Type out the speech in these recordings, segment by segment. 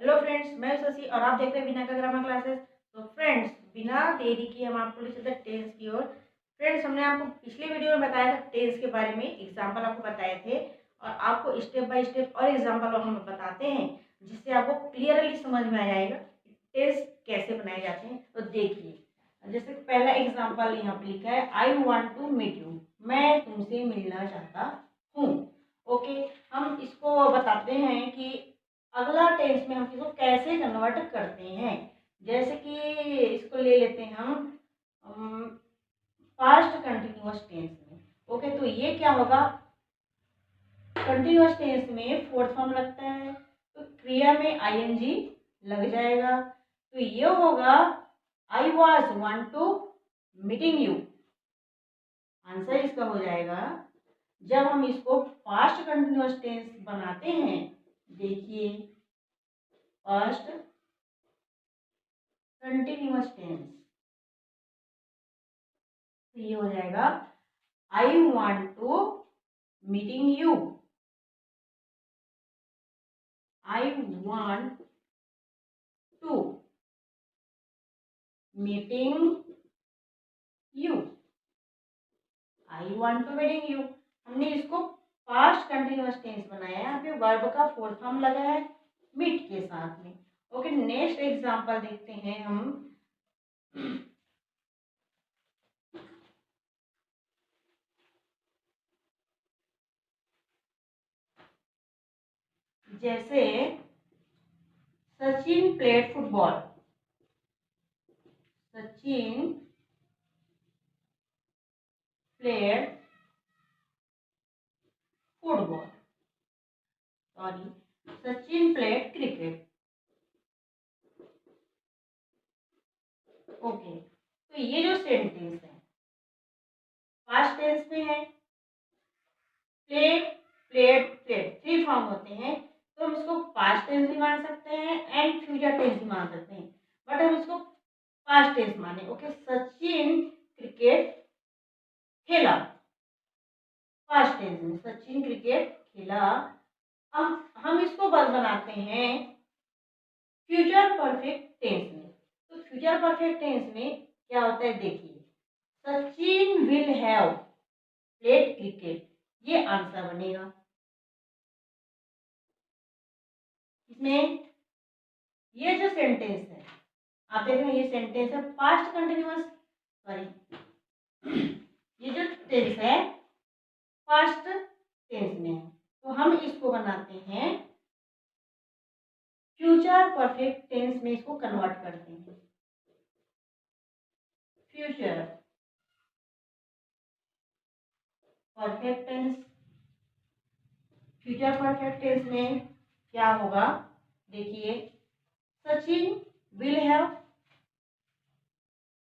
Hello friends, मैं शशि और आप देख रहे हैं बिना का ग्रामर क्लासेस। तो फ्रेंड्स, बिना देरी की हम आपको ले चलते हैं टेंस की ओर। फ्रेंड्स, हमने आपको पिछले वीडियो में बताया था टेंस के बारे में, एग्जाम्पल आपको बताए थे और आपको स्टेप बाय स्टेप और एग्जाम्पल हम बताते हैं जिससे आपको क्लियरली समझ में आ जाएगा टेंस कैसे बनाए जाते हैं। तो देखिए, जैसे पहला एग्जाम्पल यहाँ पे लिखा है, I want to meet you, मैं तुमसे मिलना चाहता हूँ। ओके, हम इसको बताते हैं कि अगला टेंस में हम इसको कैसे कन्वर्ट करते हैं। जैसे कि इसको ले लेते हैं हम पास्ट कंटिन्यूअस टेंस में। ओके, तो ये क्या होगा, कंटिन्यूअस टेंस में फोर्थ फॉर्म लगता है तो क्रिया में आईएनजी लग जाएगा। तो ये होगा I was want to meeting you. Answer इसका हो जाएगा, जब हम इसको पास्ट कंटिन्यूअस टेंस बनाते हैं, देखिए पास्ट कंटिन्यूअस टेंस, तो ये हो जाएगा I want to meeting you, I want to meeting you, I want to meeting you. हमने इसको पास्ट कंटिन्यूअस टेंस बनाया है, यहाँ पे वर्ब का फोर्थ फॉर्म लगा है मीट के साथ में। ओके, नेक्स्ट एग्जांपल देखते हैं हम। जैसे Sachin played football, Sachin played football, sorry, Sachin played cricket. Okay, तो ये जो सेंटेंस है पास्ट टेंस में है, played played played three form होते हैं, तो हम इसको पास्ट टेंस भी मान सकते हैं एंड फ्यूचर टेंस भी मान सकते हैं, बट हम इसको पास्ट टेंस माने। ओके, सचिन क्रिकेट खेला, पास्ट टेंस में सचिन क्रिकेट खेला। अब हम इसको बस बनाते हैं फ्यूचर परफेक्ट टेंस में। तो फ्यूचर परफेक्ट टेंस में क्या होता है, देखिए Sachin will have played cricket, ये आंसर बनेगा। इसमें ये जो सेंटेंस है, आप देख रहे हैं ये सेंटेंस है पास्ट कंटिन्यूअस, सॉरी, ये जो टेंस है पास्ट टेंस में है, तो हम इसको बनाते हैं फ्यूचर परफेक्ट टेंस में, इसको कन्वर्ट करते हैं future perfect tense. Future perfect tense में क्या होगा, देखिए Sachin will have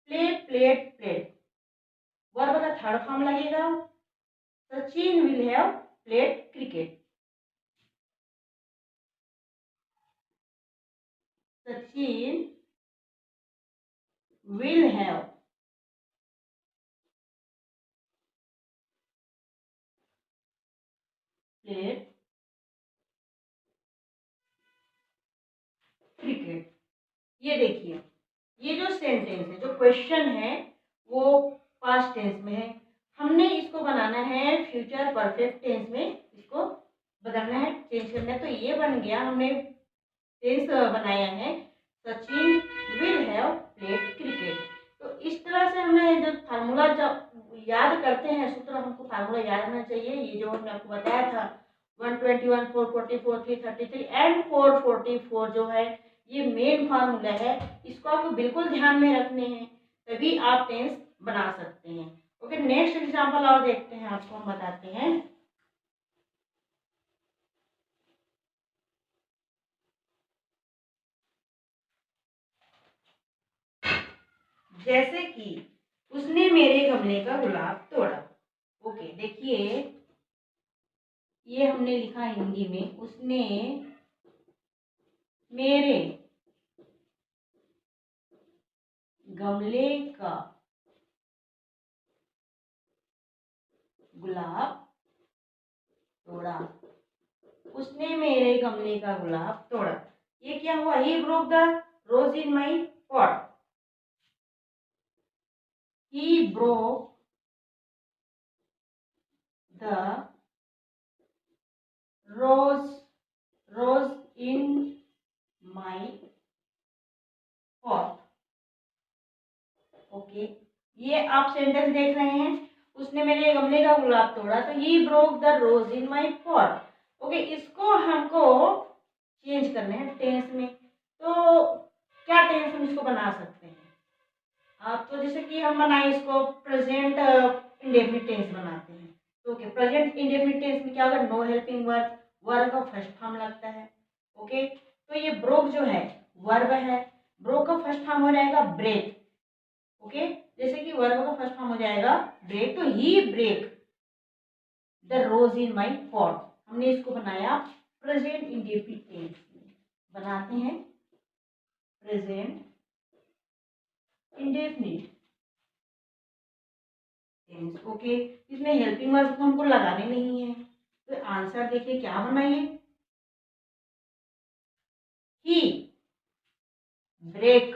played played, verb का थर्ड फॉर्म लगेगा, Sachin will have played cricket, Sachin will have played cricket. ये देखिए, ये जो सेंटेंस है, जो क्वेश्चन है वो पास्ट टेंस में है, हमने इसको बनाना है फ्यूचर परफेक्ट टेंस में, इसको बदलना है, चेंज करना है। तो ये बन गया, हमने टेंस बनाया है Sachin will have played cricket. तो इस तरह से हमें जो फार्मूला जब याद करते हैं सूत्र, हमको फार्मूला याद रहना चाहिए। ये जो हमने आपको बताया था 121, 444, 333 एंड 444 जो है ये मेन फार्मूला है, इसको आपको बिल्कुल ध्यान में रखने हैं, तभी आप टेंस बना सकते हैं। ओके, नेक्स्ट एग्जांपल और देखते हैं, आपको हम बताते हैं। जैसे कि उसने मेरे गमले का गुलाब तोड़ा। ओके, देखिए ये हमने लिखा हिंदी में, उसने मेरे गमले का गुलाब तोड़ा, उसने मेरे गमले का गुलाब तोड़ा। ये क्या हुआ, he broke the rose in my pot, he broke the rose rose in my pot. Okay, ये आप सेंटेंस देख रहे हैं, उसने मेरे गमले का गुलाब तोड़ा, तो he broke the rose in my pot. Okay, इसको हमको चेंज करने हैं टेंस में, तो क्या टेंस हम इसको बना सकते हैं? आप तो जैसे कि हम बनाए इसको प्रेजेंट इंडेफिनिट टेंस बनाते हैं, तो ओके, प्रेजेंट इंडेफिनिट टेंस में क्या होगा, नो हेल्पिंग वर्ब, वर्ब का फर्स्ट फॉर्म लगता है। ओके, तो ये ब्रोक जो है वर्ब है, ब्रोक का फर्स्ट फॉर्म हो जाएगा ब्रेक। ओके, जैसे कि वर्ब का फर्स्ट फॉर्म हो जाएगा ब्रेक, तो he break the rose in my pot. हमने इसको बनाया प्रेजेंट इंडेफिनिट टेंस में, बनाते हैं प्रेजेंट इंडेफिनिट टेंस। ओके, इसमें हेल्पिंग वर्ब तो हमको लगाने नहीं है, तो आंसर देखिए क्या बनाइए, he break,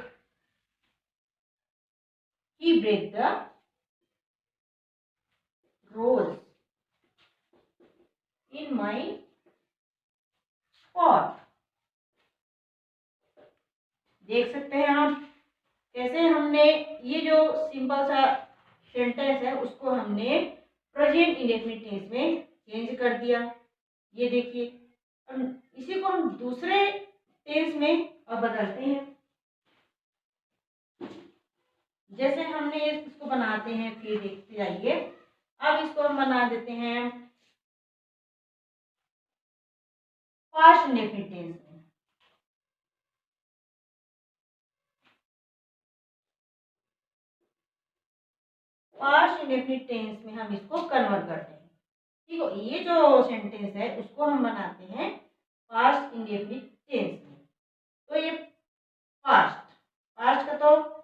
he break the rose in my pot. देख सकते हैं आप कैसे हमने ये जो सिंपल सा सेंटेंस है उसको हमने प्रेजेंट इंडेफिनिट टेंस में चेंज कर दिया। ये देखिए, इसी को हम दूसरे टेंस में अब बदलते हैं। जैसे हमने इसको बनाते हैं, फिर देखते जाइए, अब इसको हम बना देते हैं पास्ट इंडेफिनिट टेंस में। पास्ट इंडेफिनिट टेंस में हम इसको कन्वर्ट करते हैं। ठीक है, ये जो सेंटेंस है उसको हम बनाते हैं पास्ट इंडेफिनिट टेंस में। तो ये पास्ट, पास्ट का तो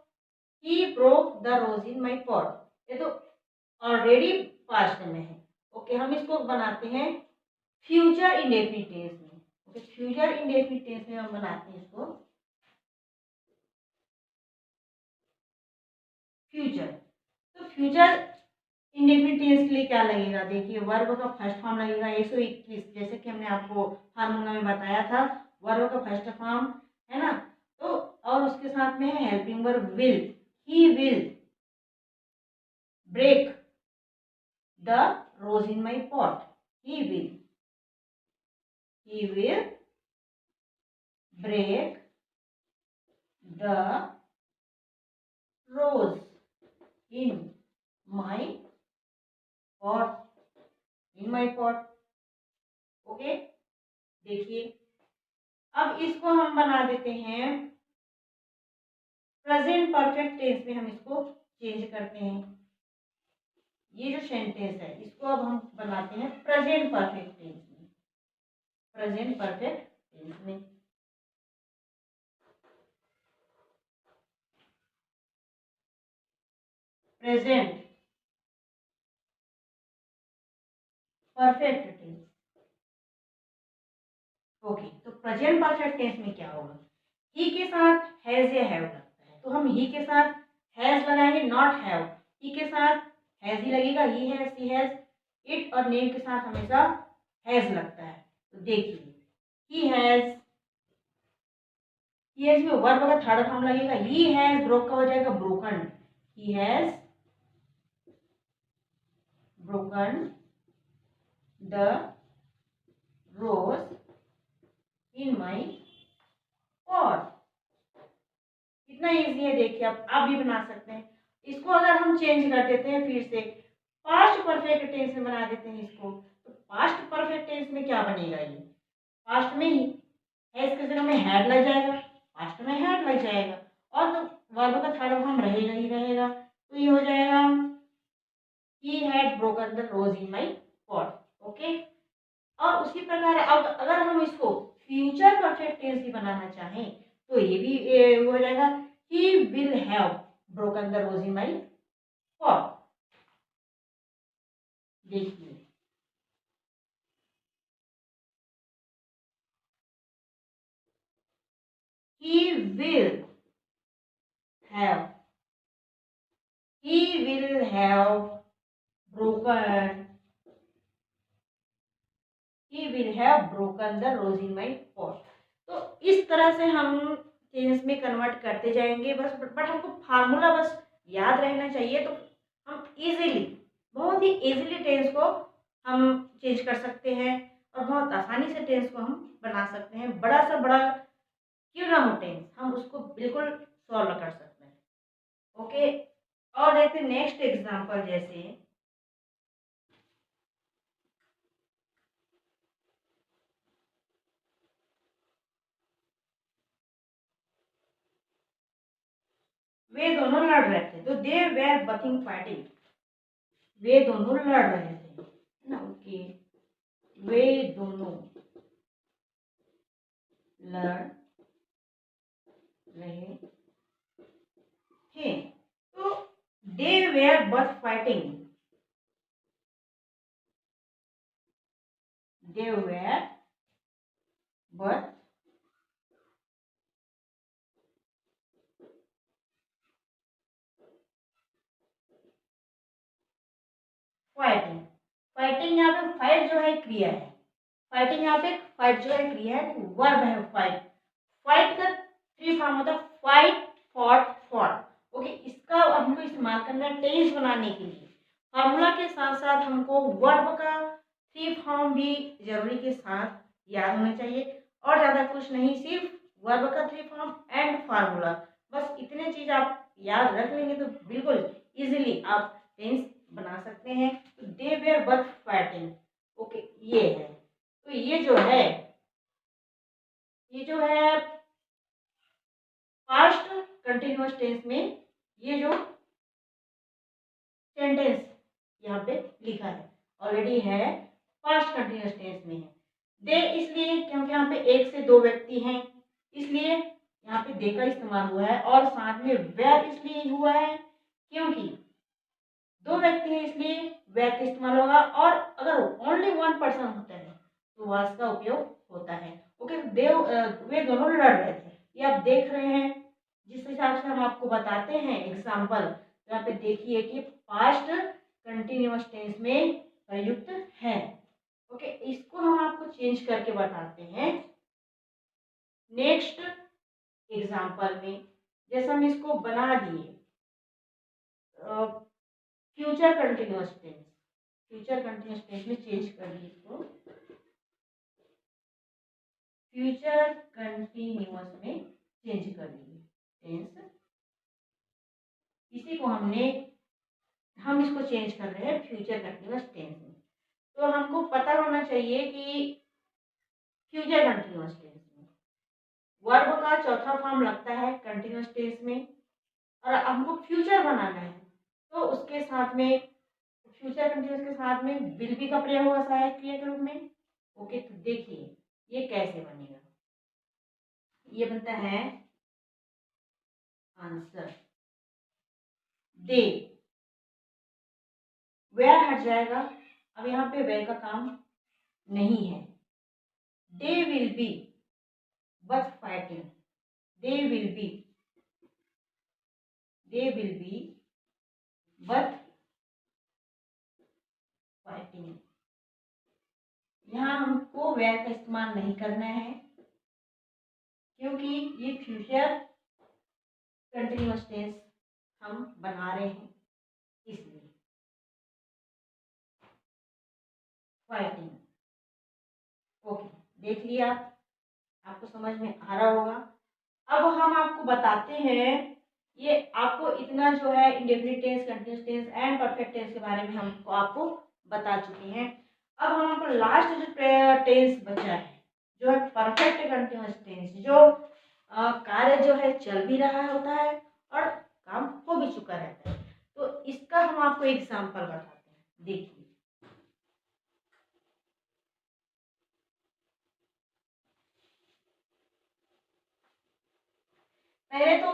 he broke the rose in my pot, ये तो ऑलरेडी पास्ट में है। ओके, हम इसको बनाते हैं फ्यूचर इंडेफिनिट टेंस में। ओके, फ्यूचर इंडेफिनिट टेंस में हम बनाते हैं इसको फ्यूचर। तो फ्यूचर इंडेफिनिट टेंस के लिए क्या लगेगा, देखिए वर्ब का फर्स्ट फॉर्म लगेगा 121, जैसे कि हमने आपको फार्मूला में बताया था, वर्ब का फर्स्ट फॉर्म है ना, तो और उसके साथ में है helping verb will, he will break the rose in my pot, he will break the rose in my pot, in my pot। Okay, देखिए अब इसको हम बना देते हैं प्रेजेंट परफेक्ट टेंस में, हम इसको चेंज करते हैं। ये जो सेंटेंस है इसको अब हम बनाते हैं प्रेजेंट परफेक्ट टेंस में, प्रेजेंट परफेक्ट टेंस में। Present perfect tense. ओके, तो प्रेजेंट परफेक्ट टेंस में क्या होगा, ही के साथ हैज या हैव लगता है, तो हम ही के साथ हैज लगाएंगे, नॉट हैव। ही के साथ हैज ही लगेगा, he has, she has, it और नेम के साथ हमेशा हैज लगता है। तो देखिए ही हैज, ही हैज में वर्ब का थर्ड फॉर्म लगेगा, ही हैज ब्रोक का हो जाएगा broken, he has broken the rose in my pot. कितना इजी है, देखिए आप भी बना सकते हैं इसको। अगर हम चेंज कर देते हैं फिर से पास्ट परफेक्ट टेंस में बना देते हैं इसको, तो पास्ट परफेक्ट टेंस में क्या बनेगा, ये पास्ट में ही है, इसके जगह में हैड लग जाएगा, पास्ट में हैड लग जाएगा, और तो वर्ब का थर्ड फॉर्म रहेगा ही रहेगा, तो ये हो जाएगा he had broken the rose in my pot. Okay, और उसी प्रकार अब अगर हम इसको फ्यूचर परफेक्ट टेंस भी बनाना चाहें तो ये भी हो जाएगा, he will have broken the rose in my pot. देखिए he will have broken the rose in my pot। तो इस तरह से हम टेंस में कन्वर्ट करते जाएंगे बस, बट हमको फार्मूला बस याद रहना चाहिए, तो हम इजीली, बहुत ही इजीली टेंस को हम चेंज कर सकते हैं और बहुत आसानी से टेंस को हम बना सकते हैं। बड़ा सा बड़ा क्यों ना हो टेंस, हम उसको बिल्कुल सॉल्व कर सकते हैं। ओके, और देखते नेक्स्ट एग्जांपल, जैसे वे दोनों लड़ रहे थे, तो दे वेर बथिंग फाइटिंग, वे दोनों लड़ रहे थे ना। ओके, वे दोनों लड़ रहे थे, तो they were both fighting, they were both fighting. Fighting यहाँ पे फाइट जो है क्रिया है, फाइटिंग यहाँ पे फाइट जो है क्रिया है, वर्ब है फाइट। फाइट का थ्री फॉर्म होता है, फाइट, फॉट, फॉट। ओके, इसका हमको इस्तेमाल करना है टेंस बनाने के लिए। फार्मूला के साथ साथ हमको वर्ब का थ्री फॉर्म भी जरूरी के साथ याद होना चाहिए, और ज़्यादा कुछ नहीं, सिर्फ वर्ब का थ्री फॉर्म एंड फार्मूला, बस इतने चीज़ आप याद रख लेंगे तो बिल्कुल इजीली आप टेंस बना सकते हैं। तो they were both fighting, okay, ये है। तो ये जो है पास्ट कंटिन्यूअस टेंस में ये जो सेंटेंस यहाँ पे लिखा है ऑलरेडी है, पास्ट कंटिन्यूअस टेंस में है। दे इसलिए क्योंकि यहाँ पे एक से दो व्यक्ति हैं, इसलिए यहाँ पे दे का इस्तेमाल हुआ है, और साथ में वेर इसलिए हुआ है क्योंकि दो व्यक्ति हैं, इसलिए वेर का इस्तेमाल होगा, और अगर ओनली वन पर्सन होता है तो वाज का उपयोग होता है। ओके, वे दोनों लड़ रहे थे, ये आप देख रहे हैं, जिस हिसाब से हम आपको बताते हैं एग्जाम्पल, यहाँ पे देखिए कि पास्ट कंटिन्यूअस टेंस में प्रयुक्त है। ओके, इसको हम आपको चेंज करके बताते हैं नेक्स्ट एग्जाम्पल में। जैसे हम इसको बना दिए future continuous tense, future continuous tense में चेंज कर दिए इसको फ्यूचर कंटिन्यूअस में चेंज कर दिए टेंस। इसी को हम इसको चेंज कर रहे हैं फ्यूचर कंटिन्यूअस टेंस में। तो हमको पता होना चाहिए कि फ्यूचर कंटिन्यूअस टेंस में वर्ब का चौथा फॉर्म लगता है कंटिन्यूअस टेंस में, और हमको फ्यूचर बनाना है तो उसके साथ में फ्यूचर कंटिन्यूअस के साथ में विल बी का प्रयोग होगा सहायक क्रिया के रूप में। ओके, तो देखिए ये कैसे बनेगा, ये बनता है आंसर दे, वेयर हट जाएगा, अब यहाँ पे वेयर का काम नहीं है। They will be both fighting, they will be both fighting. यहाँ हमको वेयर का इस्तेमाल नहीं करना है क्योंकि ये फ्यूचर कंटिन्यूअस टेंस हम बना रहे हैं, इसलिए फाइटिंग। ओके, देख लिया, आपको समझ में आ रहा होगा। अब हम आपको बताते हैं, ये आपको इतना जो है indefinite tense, continuous tense and perfect tense के बारे में हमको आपको बता चुके हैं। अब हम आपको लास्ट जो टेंस बचा है जो है परफेक्ट कंटीन्यूअस टेंस, जो कार्य जो है चल भी रहा होता है और काम हो भी चुका रहता है, तो इसका हम आपको एग्जाम्पल बताते हैं। देखिए, पहले तो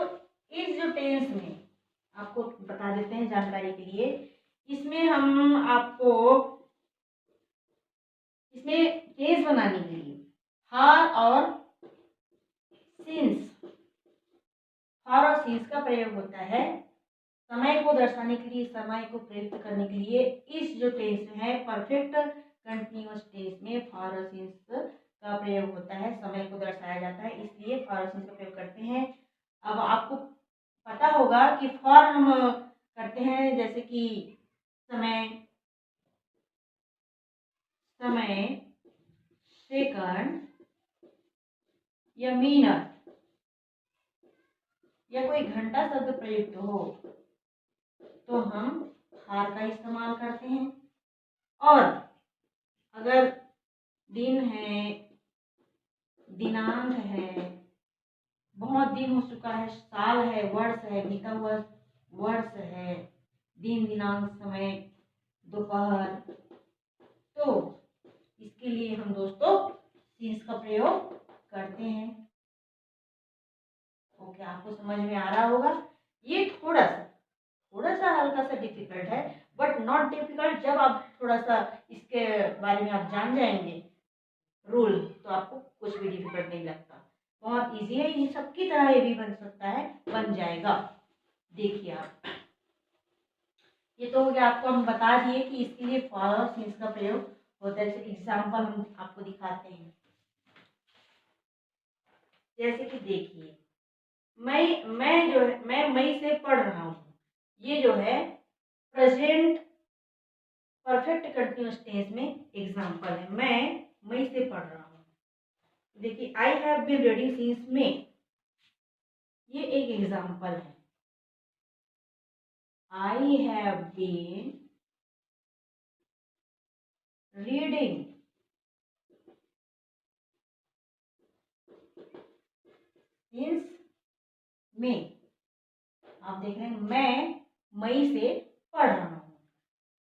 इस जो टेंस में आपको बता देते हैं जानकारी के लिए, इसमें हम आपको इसमें टेंस बनाने के लिए हार और सिंस फॉर और सिंस का प्रयोग होता है समय को दर्शाने के लिए, समय को प्रयुक्त करने के लिए। इस जो टेंस है परफेक्ट कंटिन्यूअस टेंस में फॉर और सिंस का प्रयोग होता है, समय को दर्शाया जाता है, इसलिए फॉर और सिंस का प्रयोग करते हैं। अब आपको पता होगा कि फॉर हम करते हैं जैसे कि समय, सेकंड या मिनट या कोई घंटा शब्द प्रयुक्त हो तो हम फॉर का इस्तेमाल करते हैं। और अगर दिन है, दिनांक है, बहुत दिन हो चुका है, साल है, वर्ष है, बीता हुआ वर्ष है, दिन, दिनांक, समय, दोपहर, तो इसके लिए हम दोस्तों सिंस का प्रयोग करते हैं। ओके, आपको समझ में आ रहा होगा। ये थोड़ा सा हल्का सा डिफिकल्ट है, बट नॉट डिफिकल्ट। जब आप थोड़ा सा इसके बारे में आप जान जाएंगे रूल, तो आपको कुछ भी डिफिकल्ट नहीं लगता, बहुत इजी है। ये सबकी तरह ये भी बन सकता है, बन जाएगा। देखिए आप, ये तो हो गया, आपको हम बता दिए कि इसके लिए फॉर और सिंस का प्रयोग होता है। एग्जाम्पल हम आपको दिखाते हैं। जैसे कि देखिए, मैं जो है, मैं मई से पढ़ रहा हूँ, ये जो है प्रेजेंट परफेक्ट कंटिन्यूअस टेंस में एग्जाम्पल है। मैं मई से पढ़ रहा हूँ। देखिए, I have been reading since May, ये एक एग्जाम्पल है। I have been reading since May. आप देख रहे हैं, मैं मई से पढ़ रहा हूँ।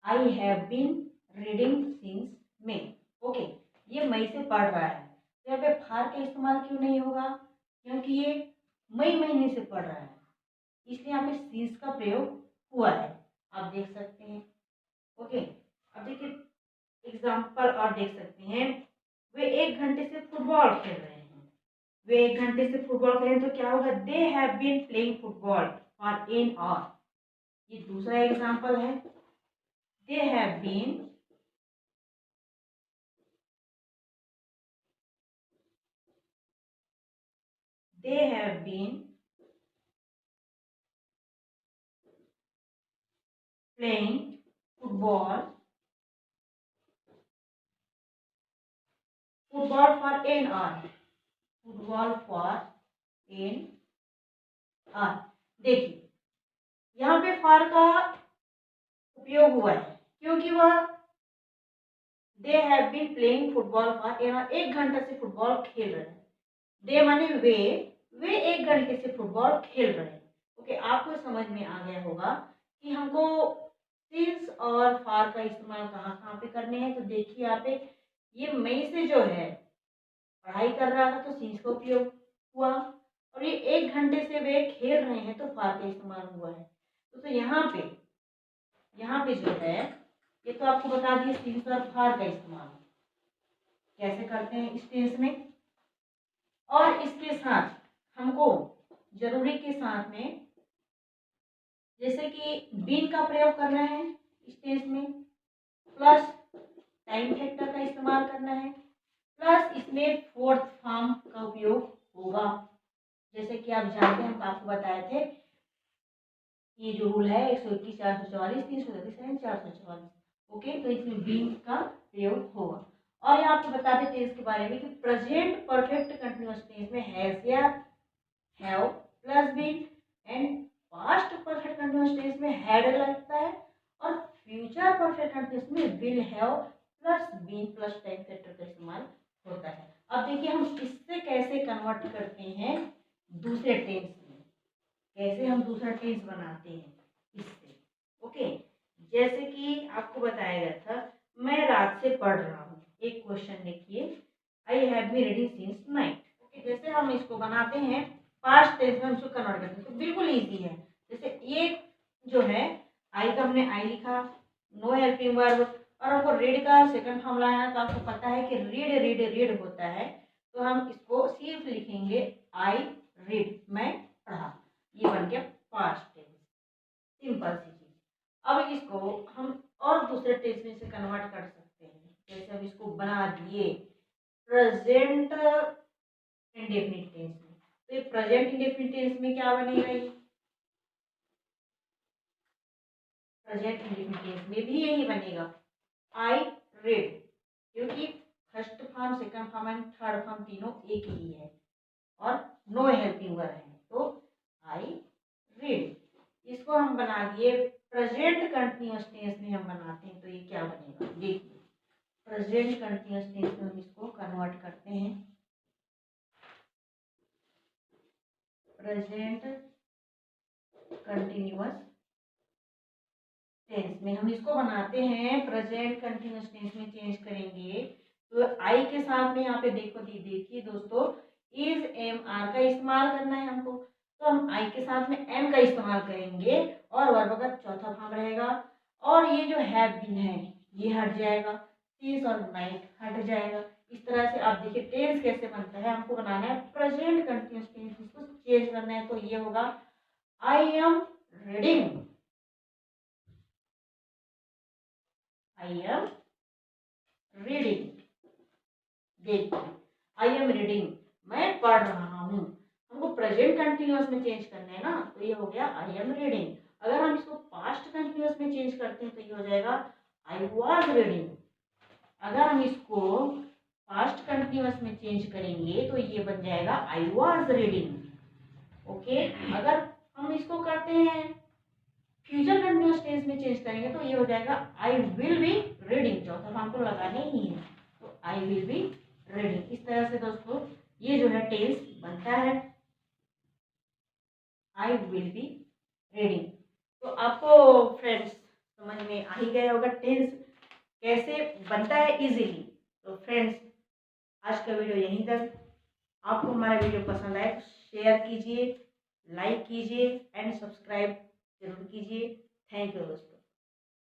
I have been reading since May. Okay, ये मई से पढ़ रहा है, तो यहाँ पे फार का इस्तेमाल क्यों नहीं होगा? क्योंकि ये मई महीने से पढ़ रहा है, इसलिए यहाँ पे सिंस का प्रयोग हुआ है। आप देख सकते हैं। ओके, अब देखिए एग्जाम्पल और देख सकते हैं। वे 1 घंटे से फुटबॉल खेल रहे हैं। वे 1 घंटे से फुटबॉल खेल रहे हैं, तो क्या होगा? They have been playing football for an hour. ये दूसरा एग्जाम्पल है। They have been playing football for an hour। Football for an hour. देखिए, यहाँ पे फॉर का उपयोग हुआ है क्योंकि वह they have been playing football for an hour, 1 घंटे से फुटबॉल खेल रहे हैं। दे माने वे 1 घंटे से फुटबॉल खेल रहे हैं। ओके, आपको समझ में आ गया होगा कि हमको सिंस और फॉर का इस्तेमाल कहाँ कहाँ पे करने हैं। तो देखिए यहाँ पे, ये मई से जो है पढ़ाई कर रहा था, तो सिंस का उपयोग हुआ, और ये 1 घंटे से वे खेल रहे हैं, तो फॉर का इस्तेमाल हुआ है। तो यहाँ पे जो है, ये तो आपको बता दिए सिंस और फॉर का इस्तेमाल कैसे करते हैं इस टेंस में। और इसके साथ हमको जरूरी के साथ में जैसे कि बीन का प्रयोग करना है इस टेंस में, प्लस टाइम फैक्टर का इस्तेमाल करना है, प्लस इसमें फोर्थ फॉर्म का उपयोग होगा। जैसे कि आप जानते हैं, हम आपको बताए थे, ये जो रूल है 121, 444, 333, 444। ओके, तो इसमें बीन का प्रयोग होगा। और यहाँ आपको बता दें टेंस के बारे में कि प्रेजेंट परफेक्ट कंटिन्यूअस टेंस में हैज या have plus been, and past perfect continuous tense में हैड लगता है, और फ्यूचर परफेक्ट कंटिन्यूअस में will have plus been plus time factor का इस्तेमाल होता है। अब देखिए हम इससे कैसे कन्वर्ट करते हैं दूसरे टेंस में, कैसे हम दूसरा टेंस बनाते हैं इससे। ओके, जैसे कि आपको बताया गया था, मैं रात से पढ़ रहा हूँ। एक क्वेश्चन देखिए, I have been reading since night. Okay, जैसे हम इसको बनाते हैं पास्ट टेंस में, हम इसको कन्वर्ट करते हैं, तो बिल्कुल ईजी है। जैसे ये जो है, आई का हमने आई लिखा, नो हेल्पिंग वर्ब, और हमको रीड का सेकंड फॉर्म लाना है, तो आपको पता है कि रीड होता है, तो हम इसको सिर्फ लिखेंगे आई रीड, मैं पढ़ा। प्रेजेंट इंडेफिनिट टेंस में। तो ये प्रेजेंट इंडेफिनिट टेंस में क्या बनेगा, ये प्रेजेंट इंडेफिनिट टेंस में भी यही बनेगा, आई रेड, क्योंकि first form, second form and third form तीनों एक ही है और नो हेल्पिंग वर्ब है, तो आई रीड। इसको हम बना दिए प्रेजेंट कंटिन्यूअस टेंस में हम बनाते हैं, तो ये क्या बनेगा, देखिए प्रेजेंट कंटिन्यूअस टेंस में हम इसको कन्वर्ट करते हैं, प्रेजेंट कंटिन्यूअस टेंस में हम इसको बनाते हैं, प्रेजेंट कंटिन्यूअस टेंस में चेंज करेंगे तो आई के साथ में यहाँ पे देखिए दोस्तों, इज एम आर का इस्तेमाल करना है हमको, तो हम आई के साथ में एम का इस्तेमाल करेंगे और वर्ब का चौथा फॉर्म रहेगा, और ये जो हैव बीन है ये हट जाएगा, सीज और नाइट हट जाएगा। इस तरह से आप देखिए टेंस कैसे बनता है, हमको बनाना है प्रेजेंट कंटिन्यूअस टेंस, इसको चेंज करना है, तो ये होगा I am reading, I am reading, देखिए आई एम रीडिंग, मैं पढ़ रहा हूँ, हमको प्रेजेंट कंटिन्यूअस में चेंज करना है ना, तो ये हो गया आई एम रीडिंग। अगर हम इसको पास्ट कंटिन्यूअस में चेंज करते हैं तो ये हो जाएगा आई वाज रीडिंग। अगर हम इसको पास्ट कंटिन्यूअस में चेंज करेंगे तो ये बन जाएगा आई वाज रीडिंग। ओके, अगर हम इसको करते हैं फ्यूचर कंटिन्यूअस टेंस में चेंज करेंगे तो ये हो जाएगा आई विल बी रीडिंग, चौथा फॉर्म तो लगाना ही है, तो आई विल बी रीडिंग। इस तरह से दोस्तों ये जो है टेंस बनता है, आई विल बी रीडिंग। तो आपको फ्रेंड्स समझ में आ ही गया होगा टेंस कैसे बनता है इजीली। तो फ्रेंड्स आज का वीडियो यहीं तक। आपको हमारा वीडियो पसंद आए तो शेयर कीजिए, लाइक कीजिए एंड सब्सक्राइब जरूर कीजिए। थैंक यू दोस्तों।